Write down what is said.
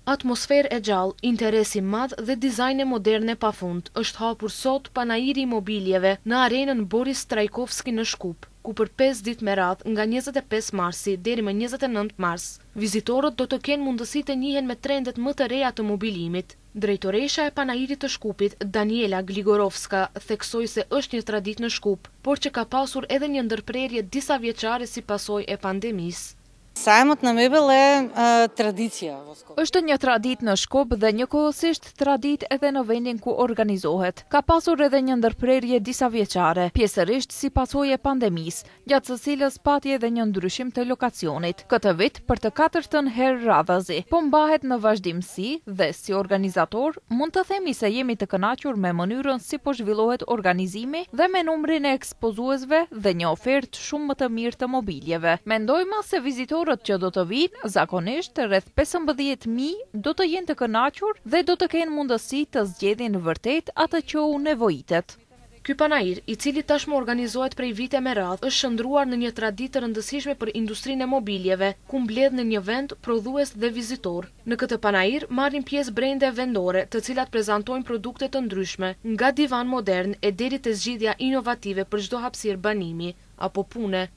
Atmosferë e gjallë, interesi madh dhe dizajne moderne pafund është hapur sot panairi i mobiljeve në arenën Boris Trajkovski në Shkup, ku për 5 ditë me radhë nga 25 marsi deri më 29 mars, vizitorët do të kenë mundësi të njihen me trendet më të reja të mobilimit. Drejtoresha e panairit të Shkupit, Daniela Gligorovska, theksoi se është një traditë në Shkup, por që ka pasur edhe një ndërprerje disa vjeçare si pasojë e pandemisë. Sajmët në mebel e tradicia. Është një traditë në Shkup dhe njëkohësisht traditë edhe në vendin ku organizohet. Ka pasur edhe një ndërprerje disa vjeçare, pjesërisht si pasojë e pandemisë, gjatë së cilës pati edhe një ndryshim të lokacionit. Këtë vit për të 4-ën herë radhazi, po mbahet në vazhdimsi dhe si organizator mund të themi se jemi të kënaqur me mënyrën si po zhvillohet organizimi dhe me numrin e ekspozuesve dhe një ofertë shumë më të mirë të mobiljeve. Mendojmë se vizitorët që do të vinë, zakonisht rreth 15.000 do të jenë të kënaqur dhe do të kenë mundësi të zgjedhin vërtet atë që u nevojitet. Ky panair, i cili tashmë organizohet prej vite me radhë, është shndruar në një traditë të rëndësishme për industrinë e mobiljeve, ku mbledh në një vend prodhues dhe vizitor. Në këtë panair marrin pjesë brende vendore, të cilat prezantojnë produkte të ndryshme, nga divan modern e deri te zgjidhja inovative për çdo hapësirë banimi apo pune.